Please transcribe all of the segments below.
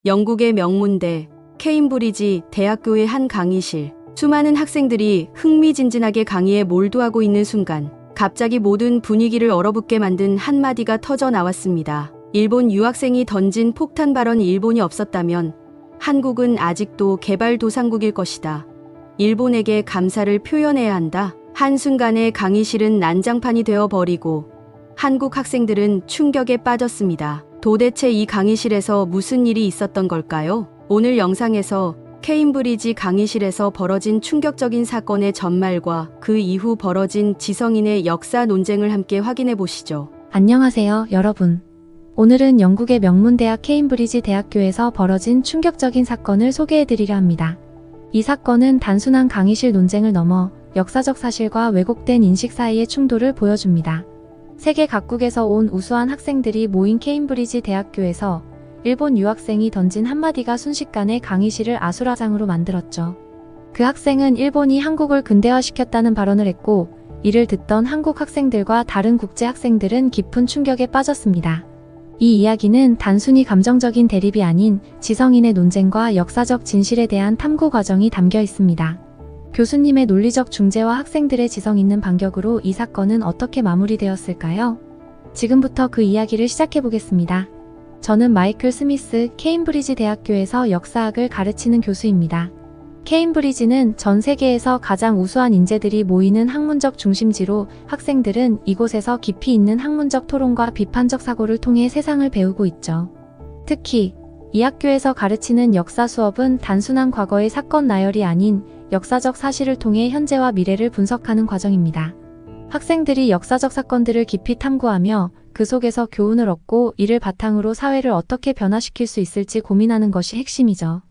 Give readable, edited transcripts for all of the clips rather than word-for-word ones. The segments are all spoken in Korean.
영국의 명문대 케임브리지 대학교의 한 강의실. 수많은 학생들이 흥미진진하게 강의에 몰두하고 있는 순간 갑자기 모든 분위기를 얼어붙게 만든 한마디가 터져 나왔습니다. 일본 유학생이 던진 폭탄 발언. 일본이 없었다면 한국은 아직도 개발도상국일 것이다. 일본에게 감사를 표현해야 한다. 한순간에 강의실은 난장판이 되어버리고 한국 학생들은 충격에 빠졌습니다. 도대체 이 강의실에서 무슨 일이 있었던 걸까요? 오늘 영상에서 케임브리지 강의실에서 벌어진 충격적인 사건의 전말과 그 이후 벌어진 지성인의 역사 논쟁을 함께 확인해 보시죠. 안녕하세요, 여러분. 오늘은 영국의 명문대학 케임브리지 대학교에서 벌어진 충격적인 사건을 소개해드리려 합니다. 이 사건은 단순한 강의실 논쟁을 넘어 역사적 사실과 왜곡된 인식 사이의 충돌을 보여줍니다. 세계 각국에서 온 우수한 학생들이 모인 케임브리지 대학교에서 일본 유학생이 던진 한마디가 순식간에 강의실을 아수라장으로 만들었죠. 그 학생은 일본이 한국을 근대화시켰다는 발언을 했고, 이를 듣던 한국 학생들과 다른 국제 학생들은 깊은 충격에 빠졌습니다. 이 이야기는 단순히 감정적인 대립이 아닌 지성인의 논쟁과 역사적 진실에 대한 탐구 과정이 담겨 있습니다. 교수님의 논리적 중재와 학생들의 지성 있는 반격으로 이 사건은 어떻게 마무리되었을까요? 지금부터 그 이야기를 시작해 보겠습니다. 저는 마이클 스미스 케임브리지 대학교에서 역사학을 가르치는 교수입니다. 케임브리지는 전 세계에서 가장 우수한 인재들이 모이는 학문적 중심지로 학생들은 이곳에서 깊이 있는 학문적 토론과 비판적 사고를 통해 세상을 배우고 있죠. 특히 이 학교에서 가르치는 역사 수업은 단순한 과거의 사건 나열이 아닌 역사적 사실을 통해 현재와 미래를 분석하는 과정입니다. 학생들이 역사적 사건들을 깊이 탐구하며 그 속에서 교훈을 얻고 이를 바탕으로 사회를 어떻게 변화시킬 수 있을지 고민하는 것이 핵심이죠.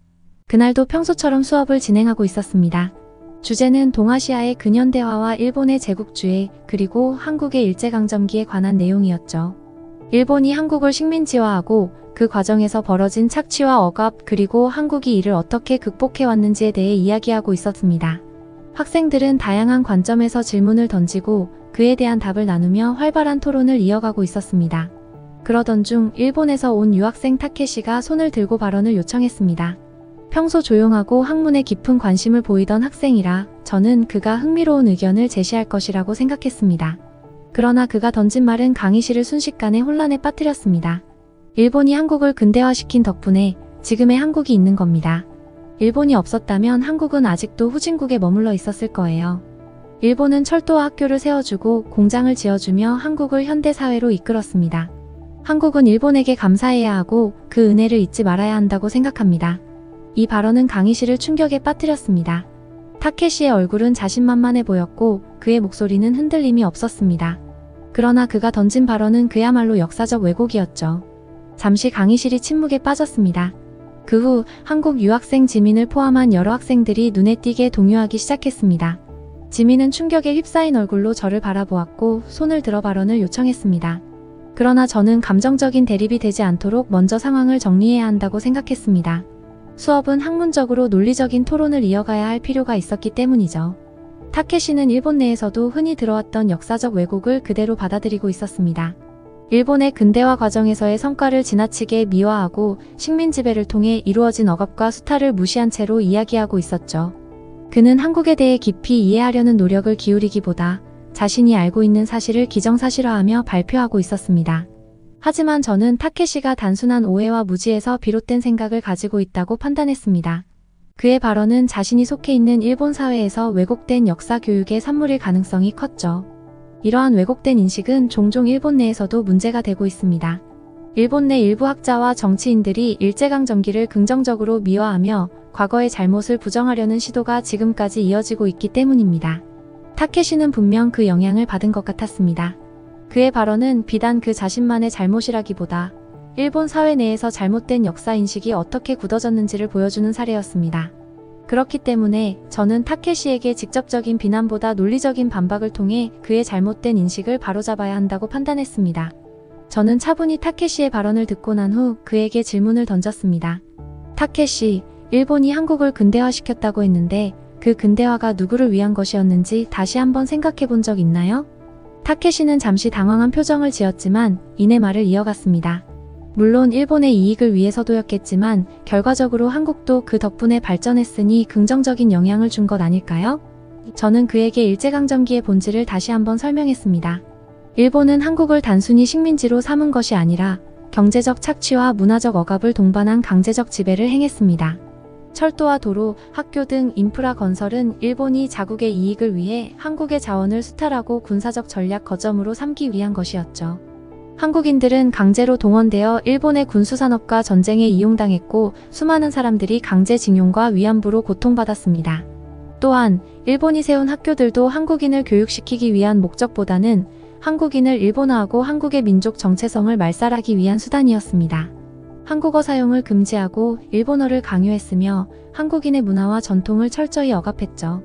그날도 평소처럼 수업을 진행하고 있었습니다. 주제는 동아시아의 근현대화와 일본의 제국주의, 그리고 한국의 일제강점기에 관한 내용이었죠. 일본이 한국을 식민지화하고 그 과정에서 벌어진 착취와 억압, 그리고 한국이 이를 어떻게 극복해왔는지에 대해 이야기하고 있었습니다. 학생들은 다양한 관점에서 질문을 던지고 그에 대한 답을 나누며 활발한 토론을 이어가고 있었습니다. 그러던 중 일본에서 온 유학생 타케시가 손을 들고 발언을 요청했습니다. 평소 조용하고 학문에 깊은 관심을 보이던 학생이라 저는 그가 흥미로운 의견을 제시할 것이라고 생각했습니다. 그러나 그가 던진 말은 강의실을 순식간에 혼란에 빠뜨렸습니다. 일본이 한국을 근대화시킨 덕분에 지금의 한국이 있는 겁니다. 일본이 없었다면 한국은 아직도 후진국에 머물러 있었을 거예요. 일본은 철도와 학교를 세워주고 공장을 지어주며 한국을 현대사회로 이끌었습니다. 한국은 일본에게 감사해야 하고 그 은혜를 잊지 말아야 한다고 생각합니다. 이 발언은 강의실을 충격에 빠뜨렸습니다. 타케시의 얼굴은 자신만만해 보였고 그의 목소리는 흔들림이 없었습니다. 그러나 그가 던진 발언은 그야말로 역사적 왜곡이었죠. 잠시 강의실이 침묵에 빠졌습니다. 그 후 한국 유학생 지민을 포함한 여러 학생들이 눈에 띄게 동요하기 시작했습니다. 지민은 충격에 휩싸인 얼굴로 저를 바라보았고 손을 들어 발언을 요청했습니다. 그러나 저는 감정적인 대립이 되지 않도록 먼저 상황을 정리해야 한다고 생각했습니다. 수업은 학문적으로 논리적인 토론을 이어가야 할 필요가 있었기 때문이죠. 타케시는 일본 내에서도 흔히 들어왔던 역사적 왜곡을 그대로 받아들이고 있었습니다. 일본의 근대화 과정에서의 성과를 지나치게 미화하고 식민 지배를 통해 이루어진 억압과 수탈을 무시한 채로 이야기하고 있었죠. 그는 한국에 대해 깊이 이해하려는 노력을 기울이기보다 자신이 알고 있는 사실을 기정사실화하며 발표하고 있었습니다. 하지만 저는 타케시가 단순한 오해와 무지에서 비롯된 생각을 가지고 있다고 판단했습니다. 그의 발언은 자신이 속해 있는 일본 사회에서 왜곡된 역사 교육의 산물일 가능성이 컸죠. 이러한 왜곡된 인식은 종종 일본 내에서도 문제가 되고 있습니다. 일본 내 일부 학자와 정치인들이 일제강점기를 긍정적으로 미화하며 과거의 잘못을 부정하려는 시도가 지금까지 이어지고 있기 때문입니다. 타케시는 분명 그 영향을 받은 것 같았습니다. 그의 발언은 비단 그 자신만의 잘못이라기보다 일본 사회 내에서 잘못된 역사인식이 어떻게 굳어졌는지를 보여주는 사례였습니다. 그렇기 때문에 저는 타케시에게 직접적인 비난보다 논리적인 반박을 통해 그의 잘못된 인식을 바로잡아야 한다고 판단했습니다. 저는 차분히 타케시의 발언을 듣고 난 후 그에게 질문을 던졌습니다. 타케시, 일본이 한국을 근대화시켰다고 했는데 그 근대화가 누구를 위한 것이었는지 다시 한번 생각해 본 적 있나요? 타케시는 잠시 당황한 표정을 지었지만 이내 말을 이어갔습니다. 물론 일본의 이익을 위해서도였겠지만 결과적으로 한국도 그 덕분에 발전했으니 긍정적인 영향을 준 것 아닐까요? 저는 그에게 일제강점기의 본질을 다시 한번 설명했습니다. 일본은 한국을 단순히 식민지로 삼은 것이 아니라 경제적 착취와 문화적 억압을 동반한 강제적 지배를 행했습니다. 철도와 도로, 학교 등 인프라 건설은 일본이 자국의 이익을 위해 한국의 자원을 수탈하고 군사적 전략 거점으로 삼기 위한 것이었죠. 한국인들은 강제로 동원되어 일본의 군수산업과 전쟁에 이용당했고 수많은 사람들이 강제징용과 위안부로 고통받았습니다. 또한 일본이 세운 학교들도 한국인을 교육시키기 위한 목적보다는 한국인을 일본화하고 한국의 민족 정체성을 말살하기 위한 수단이었습니다. 한국어 사용을 금지하고 일본어를 강요했으며 한국인의 문화와 전통을 철저히 억압했죠.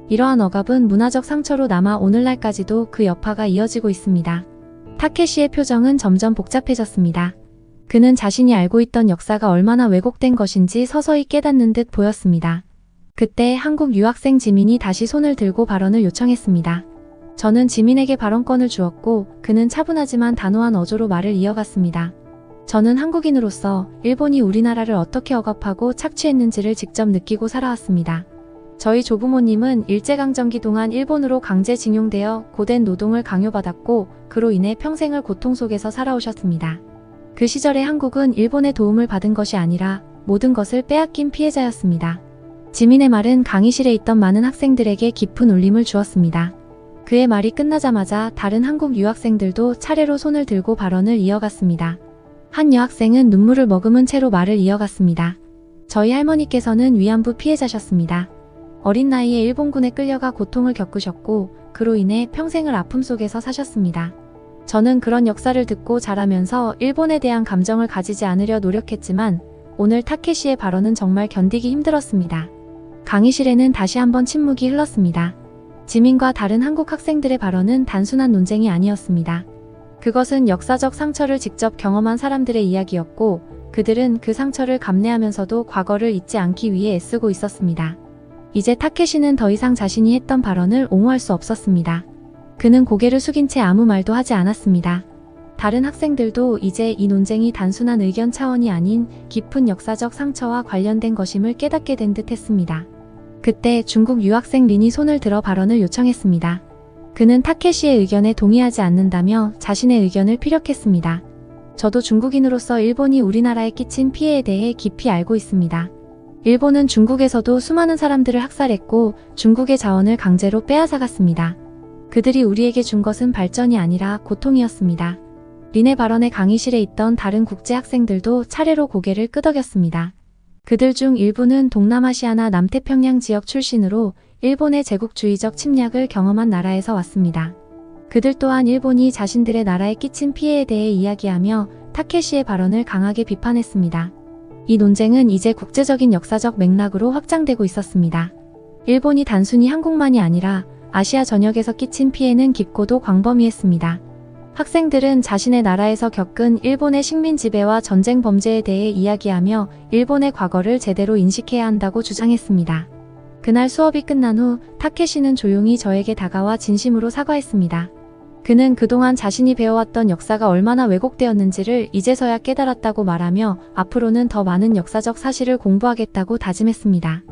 이러한 억압은 문화적 상처로 남아 오늘날까지도 그 여파가 이어지고 있습니다. 타케시의 표정은 점점 복잡해졌습니다. 그는 자신이 알고 있던 역사가 얼마나 왜곡된 것인지 서서히 깨닫는 듯 보였습니다. 그때 한국 유학생 지민이 다시 손을 들고 발언을 요청했습니다. 저는 지민에게 발언권을 주었고 그는 차분하지만 단호한 어조로 말을 이어갔습니다. 저는 한국인으로서 일본이 우리나라를 어떻게 억압하고 착취했는지를 직접 느끼고 살아왔습니다. 저희 조부모님은 일제강점기 동안 일본으로 강제징용되어 고된 노동을 강요받았고 그로 인해 평생을 고통 속에서 살아오셨습니다. 그 시절에 한국은 일본의 도움을 받은 것이 아니라 모든 것을 빼앗긴 피해자였습니다. 지민의 말은 강의실에 있던 많은 학생들에게 깊은 울림을 주었습니다. 그의 말이 끝나자마자 다른 한국 유학생들도 차례로 손을 들고 발언을 이어갔습니다. 한 여학생은 눈물을 머금은 채로 말을 이어갔습니다. 저희 할머니께서는 위안부 피해자셨습니다. 어린 나이에 일본군에 끌려가 고통을 겪으셨고 그로 인해 평생을 아픔 속에서 사셨습니다. 저는 그런 역사를 듣고 자라면서 일본에 대한 감정을 가지지 않으려 노력했지만 오늘 타케시의 발언은 정말 견디기 힘들었습니다. 강의실에는 다시 한번 침묵이 흘렀습니다. 지민과 다른 한국 학생들의 발언은 단순한 논쟁이 아니었습니다. 그것은 역사적 상처를 직접 경험한 사람들의 이야기였고 그들은 그 상처를 감내하면서도 과거를 잊지 않기 위해 애쓰고 있었습니다. 이제 타케시는 더 이상 자신이 했던 발언을 옹호할 수 없었습니다. 그는 고개를 숙인 채 아무 말도 하지 않았습니다. 다른 학생들도 이제 이 논쟁이 단순한 의견 차원이 아닌 깊은 역사적 상처와 관련된 것임을 깨닫게 된 듯 했습니다. 그때 중국 유학생 린이 손을 들어 발언을 요청했습니다. 그는 타케시의 의견에 동의하지 않는다며 자신의 의견을 피력했습니다. 저도 중국인으로서 일본이 우리나라에 끼친 피해에 대해 깊이 알고 있습니다. 일본은 중국에서도 수많은 사람들을 학살했고 중국의 자원을 강제로 빼앗아갔습니다. 그들이 우리에게 준 것은 발전이 아니라 고통이었습니다. 린의 발언에 강의실에 있던 다른 국제 학생들도 차례로 고개를 끄덕였습니다. 그들 중 일부는 동남아시아나 남태평양 지역 출신으로 일본의 제국주의적 침략을 경험한 나라에서 왔습니다. 그들 또한 일본이 자신들의 나라에 끼친 피해에 대해 이야기하며 타케시의 발언을 강하게 비판했습니다. 이 논쟁은 이제 국제적인 역사적 맥락으로 확장되고 있었습니다. 일본이 단순히 한국만이 아니라 아시아 전역에서 끼친 피해는 깊고도 광범위했습니다. 학생들은 자신의 나라에서 겪은 일본의 식민 지배와 전쟁 범죄에 대해 이야기하며 일본의 과거를 제대로 인식해야 한다고 주장했습니다. 그날 수업이 끝난 후 타케시는 조용히 저에게 다가와 진심으로 사과했습니다. 그는 그동안 자신이 배워왔던 역사가 얼마나 왜곡되었는지를 이제서야 깨달았다고 말하며 앞으로는 더 많은 역사적 사실을 공부하겠다고 다짐했습니다.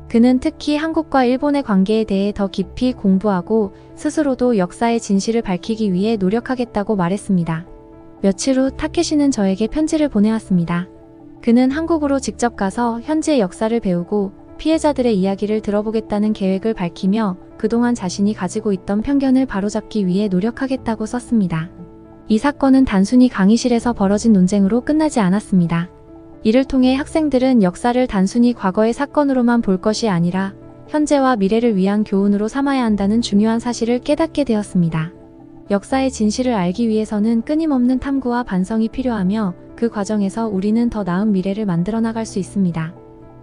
그는 특히 한국과 일본의 관계에 대해 더 깊이 공부하고 스스로도 역사의 진실을 밝히기 위해 노력하겠다고 말했습니다. 며칠 후 타케시는 저에게 편지를 보내왔습니다. 그는 한국으로 직접 가서 현지의 역사를 배우고 피해자들의 이야기를 들어보겠다는 계획을 밝히며 그동안 자신이 가지고 있던 편견을 바로잡기 위해 노력하겠다고 썼습니다. 이 사건은 단순히 강의실에서 벌어진 논쟁으로 끝나지 않았습니다. 이를 통해 학생들은 역사를 단순히 과거의 사건으로만 볼 것이 아니라 현재와 미래를 위한 교훈으로 삼아야 한다는 중요한 사실을 깨닫게 되었습니다. 역사의 진실을 알기 위해서는 끊임없는 탐구와 반성이 필요하며 그 과정에서 우리는 더 나은 미래를 만들어 나갈 수 있습니다.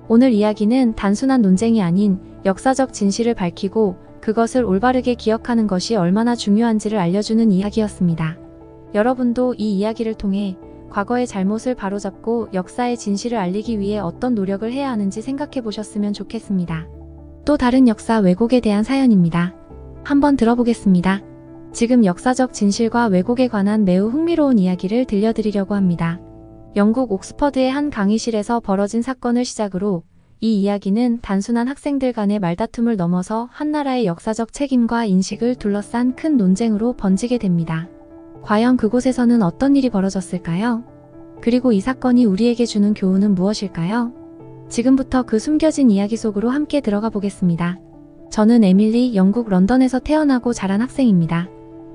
오늘 이야기는 단순한 논쟁이 아닌 역사적 진실을 밝히고 그것을 올바르게 기억하는 것이 얼마나 중요한지를 알려주는 이야기였습니다. 여러분도 이 이야기를 통해 과거의 잘못을 바로잡고 역사의 진실을 알리기 위해 어떤 노력을 해야 하는지 생각해 보셨으면 좋겠습니다. 또 다른 역사 왜곡에 대한 사연입니다. 한번 들어보겠습니다. 지금 역사적 진실과 왜곡에 관한 매우 흥미로운 이야기를 들려드리려고 합니다. 영국 옥스퍼드의 한 강의실에서 벌어진 사건을 시작으로 이 이야기는 단순한 학생들 간의 말다툼을 넘어서 한 나라의 역사적 책임과 인식을 둘러싼 큰 논쟁으로 번지게 됩니다. 과연 그곳에서는 어떤 일이 벌어졌을까요? 그리고 이 사건이 우리에게 주는 교훈은 무엇일까요? 지금부터 그 숨겨진 이야기 속으로 함께 들어가 보겠습니다. 저는 에밀리, 영국 런던에서 태어나고 자란 학생입니다.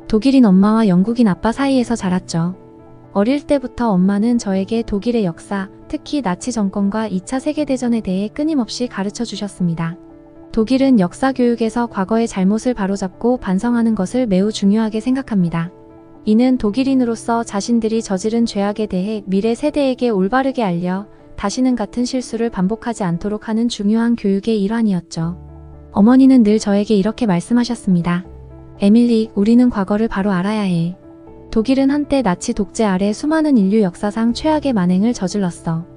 독일인 엄마와 영국인 아빠 사이에서 자랐죠. 어릴 때부터 엄마는 저에게 독일의 역사, 특히 나치 정권과 2차 세계대전에 대해 끊임없이 가르쳐 주셨습니다. 독일은 역사 교육에서 과거의 잘못을 바로잡고 반성하는 것을 매우 중요하게 생각합니다. 이는 독일인으로서 자신들이 저지른 죄악에 대해 미래 세대에게 올바르게 알려 다시는 같은 실수를 반복하지 않도록 하는 중요한 교육의 일환이었죠. 어머니는 늘 저에게 이렇게 말씀하셨습니다. 에밀리, 우리는 과거를 바로 알아야 해. 독일은 한때 나치 독재 아래 수많은 인류 역사상 최악의 만행을 저질렀어.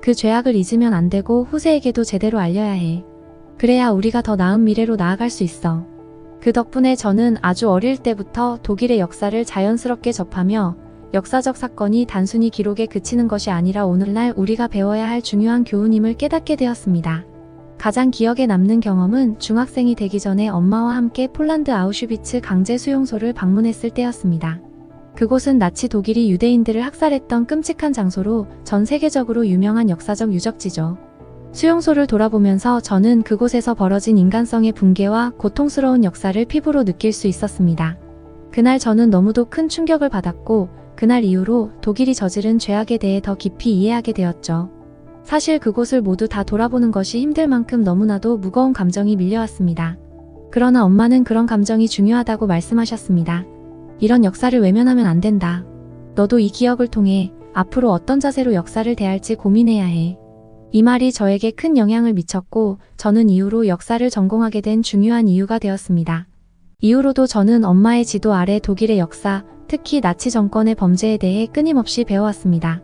그 죄악을 잊으면 안 되고 후세에게도 제대로 알려야 해. 그래야 우리가 더 나은 미래로 나아갈 수 있어. 그 덕분에 저는 아주 어릴 때부터 독일의 역사를 자연스럽게 접하며 역사적 사건이 단순히 기록에 그치는 것이 아니라 오늘날 우리가 배워야 할 중요한 교훈임을 깨닫게 되었습니다. 가장 기억에 남는 경험은 중학생이 되기 전에 엄마와 함께 폴란드 아우슈비츠 강제 수용소를 방문했을 때였습니다. 그곳은 나치 독일이 유대인들을 학살했던 끔찍한 장소로 전 세계적으로 유명한 역사적 유적지죠. 수용소를 돌아보면서 저는 그곳에서 벌어진 인간성의 붕괴와 고통스러운 역사를 피부로 느낄 수 있었습니다. 그날 저는 너무도 큰 충격을 받았고 그날 이후로 독일이 저지른 죄악에 대해 더 깊이 이해하게 되었죠. 사실 그곳을 모두 다 돌아보는 것이 힘들 만큼 너무나도 무거운 감정이 밀려왔습니다. 그러나 엄마는 그런 감정이 중요하다고 말씀하셨습니다. 이런 역사를 외면하면 안 된다. 너도 이 기억을 통해 앞으로 어떤 자세로 역사를 대할지 고민해야 해. 이 말이 저에게 큰 영향을 미쳤고 저는 이후로 역사를 전공하게 된 중요한 이유가 되었습니다. 이후로도 저는 엄마의 지도 아래 독일의 역사, 특히 나치 정권의 범죄에 대해 끊임없이 배워왔습니다.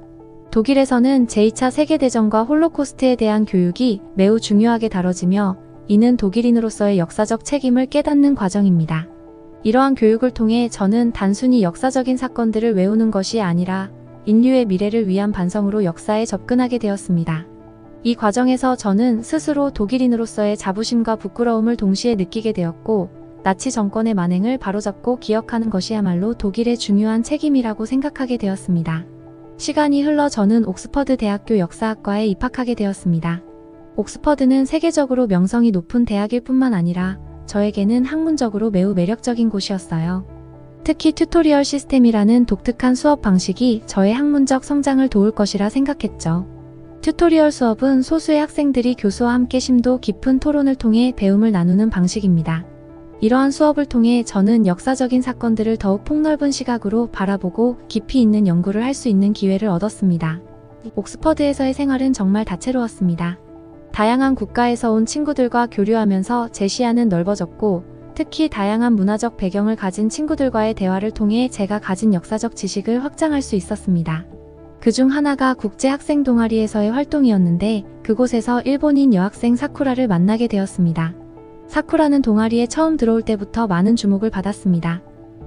독일에서는 제2차 세계대전과 홀로코스트에 대한 교육이 매우 중요하게 다뤄지며 이는 독일인으로서의 역사적 책임을 깨닫는 과정입니다. 이러한 교육을 통해 저는 단순히 역사적인 사건들을 외우는 것이 아니라 인류의 미래를 위한 반성으로 역사에 접근하게 되었습니다. 이 과정에서 저는 스스로 독일인으로서의 자부심과 부끄러움을 동시에 느끼게 되었고 나치 정권의 만행을 바로잡고 기억하는 것이야말로 독일의 중요한 책임이라고 생각하게 되었습니다. 시간이 흘러 저는 옥스퍼드 대학교 역사학과에 입학하게 되었습니다. 옥스퍼드는 세계적으로 명성이 높은 대학일 뿐만 아니라 저에게는 학문적으로 매우 매력적인 곳이었어요. 특히 튜토리얼 시스템이라는 독특한 수업 방식이 저의 학문적 성장을 도울 것이라 생각했죠. 튜토리얼 수업은 소수의 학생들이 교수와 함께 심도 깊은 토론을 통해 배움을 나누는 방식입니다. 이러한 수업을 통해 저는 역사적인 사건들을 더욱 폭넓은 시각으로 바라보고 깊이 있는 연구를 할 수 있는 기회를 얻었습니다. 옥스퍼드에서의 생활은 정말 다채로웠습니다. 다양한 국가에서 온 친구들과 교류하면서 제 시야는 넓어졌고 특히 다양한 문화적 배경을 가진 친구들과의 대화를 통해 제가 가진 역사적 지식을 확장할 수 있었습니다. 그중 하나가 국제 학생 동아리에서의 활동이었는데 그곳에서 일본인 여학생 사쿠라를 만나게 되었습니다. 사쿠라는 동아리에 처음 들어올 때부터 많은 주목을 받았습니다.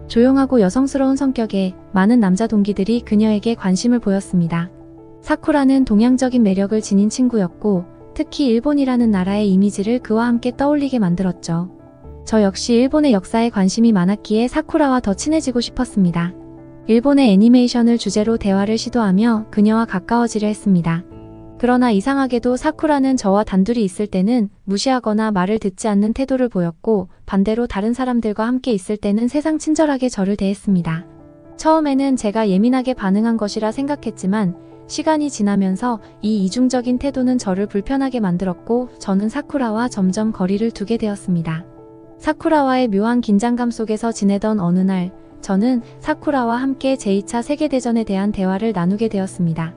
조용하고 여성스러운 성격에 많은 남자 동기들이 그녀에게 관심을 보였습니다. 사쿠라는 동양적인 매력을 지닌 친구였고 특히 일본이라는 나라의 이미지를 그와 함께 떠올리게 만들었죠. 저 역시 일본의 역사에 관심이 많았기에 사쿠라와 더 친해지고 싶었습니다. 일본의 애니메이션을 주제로 대화를 시도하며 그녀와 가까워지려 했습니다. 그러나 이상하게도 사쿠라는 저와 단둘이 있을 때는 무시하거나 말을 듣지 않는 태도를 보였고 반대로 다른 사람들과 함께 있을 때는 세상 친절하게 저를 대했습니다. 처음에는 제가 예민하게 반응한 것이라 생각했지만 시간이 지나면서 이 이중적인 태도는 저를 불편하게 만들었고 저는 사쿠라와 점점 거리를 두게 되었습니다. 사쿠라와의 묘한 긴장감 속에서 지내던 어느 날 저는 사쿠라와 함께 제2차 세계대전에 대한 대화를 나누게 되었습니다.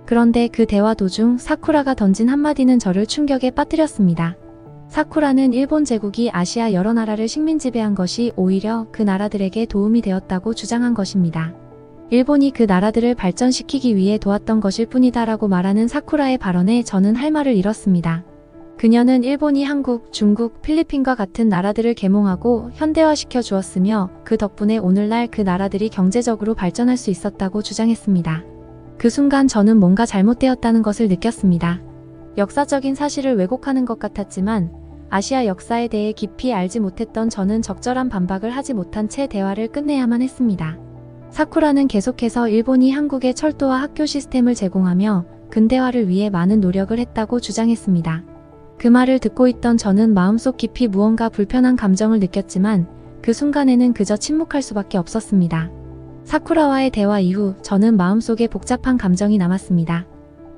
그런데 그 대화 도중 사쿠라가 던진 한마디는 저를 충격에 빠뜨렸습니다. 사쿠라는 일본 제국이 아시아 여러 나라를 식민 지배한 것이 오히려 그 나라들에게 도움이 되었다고 주장한 것입니다. 일본이 그 나라들을 발전시키기 위해 도왔던 것일 뿐이다라고 말하는 사쿠라의 발언에 저는 할 말을 잃었습니다. 그녀는 일본이 한국, 중국, 필리핀과 같은 나라들을 계몽하고 현대화시켜 주었으며 그 덕분에 오늘날 그 나라들이 경제적으로 발전할 수 있었다고 주장했습니다. 그 순간 저는 뭔가 잘못되었다는 것을 느꼈습니다. 역사적인 사실을 왜곡하는 것 같았지만 아시아 역사에 대해 깊이 알지 못했던 저는 적절한 반박을 하지 못한 채 대화를 끝내야만 했습니다. 사쿠라는 계속해서 일본이 한국에 철도와 학교 시스템을 제공하며 근대화를 위해 많은 노력을 했다고 주장했습니다. 그 말을 듣고 있던 저는 마음속 깊이 무언가 불편한 감정을 느꼈지만 그 순간에는 그저 침묵할 수밖에 없었습니다. 사쿠라와의 대화 이후 저는 마음속에 복잡한 감정이 남았습니다.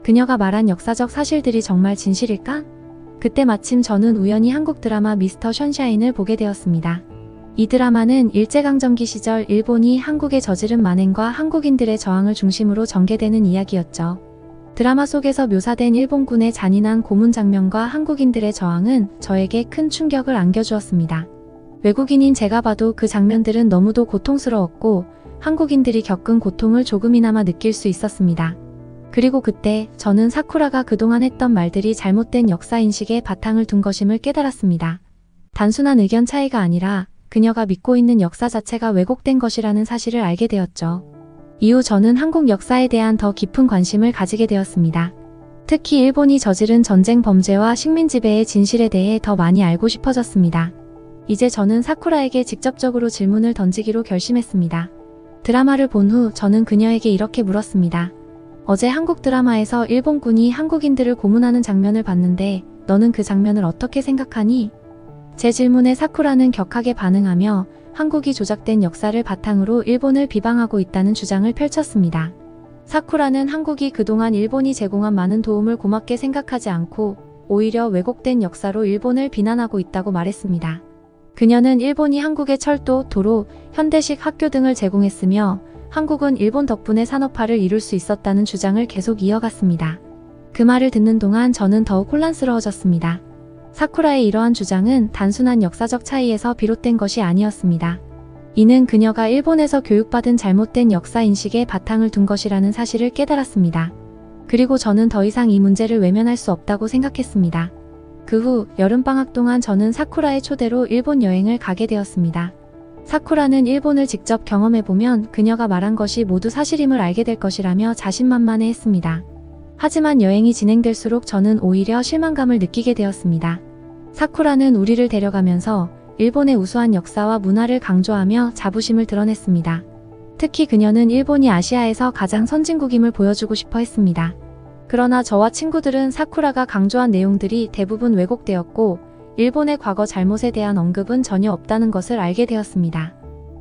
그녀가 말한 역사적 사실들이 정말 진실일까? 그때 마침 저는 우연히 한국 드라마 미스터 션샤인을 보게 되었습니다. 이 드라마는 일제강점기 시절 일본이 한국에 저지른 만행과 한국인들의 저항을 중심으로 전개되는 이야기였죠. 드라마 속에서 묘사된 일본군의 잔인한 고문 장면과 한국인들의 저항은 저에게 큰 충격을 안겨주었습니다. 외국인인 제가 봐도 그 장면들은 너무도 고통스러웠고 한국인들이 겪은 고통을 조금이나마 느낄 수 있었습니다. 그리고 그때 저는 사쿠라가 그동안 했던 말들이 잘못된 역사인식에 바탕을 둔 것임을 깨달았습니다. 단순한 의견 차이가 아니라 그녀가 믿고 있는 역사 자체가 왜곡된 것이라는 사실을 알게 되었죠. 이후 저는 한국 역사에 대한 더 깊은 관심을 가지게 되었습니다. 특히 일본이 저지른 전쟁 범죄와 식민 지배의 진실에 대해 더 많이 알고 싶어졌습니다. 이제 저는 사쿠라에게 직접적으로 질문을 던지기로 결심했습니다. 드라마를 본 후 저는 그녀에게 이렇게 물었습니다. 어제 한국 드라마에서 일본군이 한국인들을 고문하는 장면을 봤는데 너는 그 장면을 어떻게 생각하니? 제 질문에 사쿠라는 격하게 반응하며 한국이 조작된 역사를 바탕으로 일본을 비방하고 있다는 주장을 펼쳤습니다. 사쿠라는 한국이 그동안 일본이 제공한 많은 도움을 고맙게 생각하지 않고 오히려 왜곡된 역사로 일본을 비난하고 있다고 말했습니다. 그녀는 일본이 한국에 철도, 도로, 현대식 학교 등을 제공했으며 한국은 일본 덕분에 산업화를 이룰 수 있었다는 주장을 계속 이어갔습니다. 그 말을 듣는 동안 저는 더욱 혼란스러워졌습니다. 사쿠라의 이러한 주장은 단순한 역사적 차이에서 비롯된 것이 아니었습니다. 이는 그녀가 일본에서 교육받은 잘못된 역사인식에 바탕을 둔 것이라는 사실을 깨달았습니다. 그리고 저는 더 이상 이 문제를 외면할 수 없다고 생각했습니다. 그 후 여름방학 동안 저는 사쿠라의 초대로 일본 여행을 가게 되었습니다. 사쿠라는 일본을 직접 경험해보면 그녀가 말한 것이 모두 사실임을 알게 될 것이라며 자신만만해했습니다. 하지만 여행이 진행될수록 저는 오히려 실망감을 느끼게 되었습니다. 사쿠라는 우리를 데려가면서 일본의 우수한 역사와 문화를 강조하며 자부심을 드러냈습니다. 특히 그녀는 일본이 아시아에서 가장 선진국임을 보여주고 싶어 했습니다. 그러나 저와 친구들은 사쿠라가 강조한 내용들이 대부분 왜곡되었고 일본의 과거 잘못에 대한 언급은 전혀 없다는 것을 알게 되었습니다.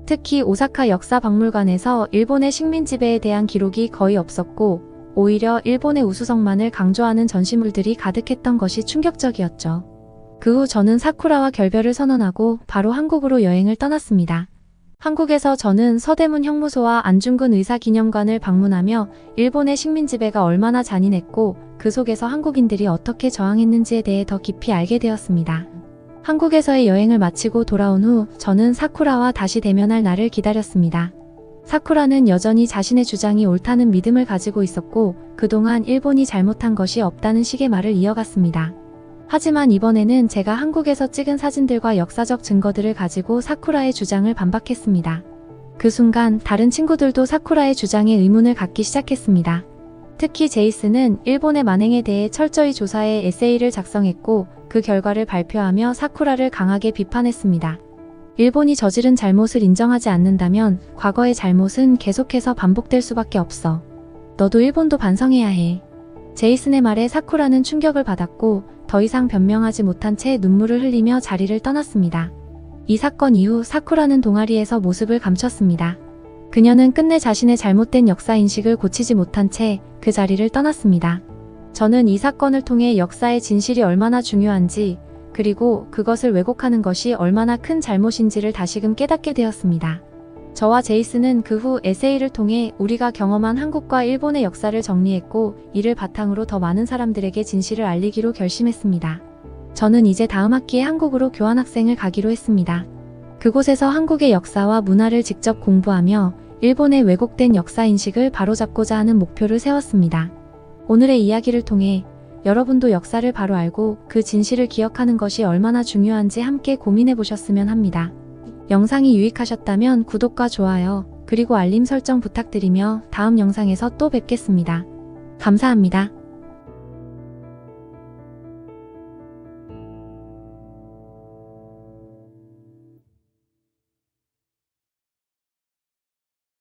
특히 오사카 역사박물관에서 일본의 식민 지배에 대한 기록이 거의 없었고 오히려 일본의 우수성만을 강조하는 전시물들이 가득했던 것이 충격적이었죠. 그 후 저는 사쿠라와 결별을 선언하고 바로 한국으로 여행을 떠났습니다. 한국에서 저는 서대문 형무소와 안중근 의사기념관을 방문하며 일본의 식민 지배가 얼마나 잔인했고 그 속에서 한국인들이 어떻게 저항했는지에 대해 더 깊이 알게 되었습니다. 한국에서의 여행을 마치고 돌아온 후 저는 사쿠라와 다시 대면할 날을 기다렸습니다. 사쿠라는 여전히 자신의 주장이 옳다는 믿음을 가지고 있었고 그동안 일본이 잘못한 것이 없다는 식의 말을 이어갔습니다. 하지만 이번에는 제가 한국에서 찍은 사진들과 역사적 증거들을 가지고 사쿠라의 주장을 반박했습니다. 그 순간 다른 친구들도 사쿠라의 주장에 의문을 갖기 시작했습니다. 특히 제이슨은 일본의 만행에 대해 철저히 조사해 에세이를 작성했고 그 결과를 발표하며 사쿠라를 강하게 비판했습니다. 일본이 저지른 잘못을 인정하지 않는다면 과거의 잘못은 계속해서 반복될 수밖에 없어. 너도 일본도 반성해야 해. 제이슨의 말에 사쿠라는 충격을 받았고 더 이상 변명하지 못한 채 눈물을 흘리며 자리를 떠났습니다. 이 사건 이후 사쿠라는 동아리에서 모습을 감췄습니다. 그녀는 끝내 자신의 잘못된 역사인식을 고치지 못한 채 그 자리를 떠났습니다. 저는 이 사건을 통해 역사의 진실이 얼마나 중요한지 그리고 그것을 왜곡하는 것이 얼마나 큰 잘못인지를 다시금 깨닫게 되었습니다. 저와 제이슨은 그 후 에세이를 통해 우리가 경험한 한국과 일본의 역사를 정리했고 이를 바탕으로 더 많은 사람들에게 진실을 알리기로 결심했습니다. 저는 이제 다음 학기에 한국으로 교환학생을 가기로 했습니다. 그곳에서 한국의 역사와 문화를 직접 공부하며 일본의 왜곡된 역사인식을 바로잡고자 하는 목표를 세웠습니다. 오늘의 이야기를 통해 여러분도 역사를 바로 알고 그 진실을 기억하는 것이 얼마나 중요한지 함께 고민해 보셨으면 합니다. 영상이 유익하셨다면 구독과 좋아요, 그리고 알림 설정 부탁드리며 다음 영상에서 또 뵙겠습니다. 감사합니다.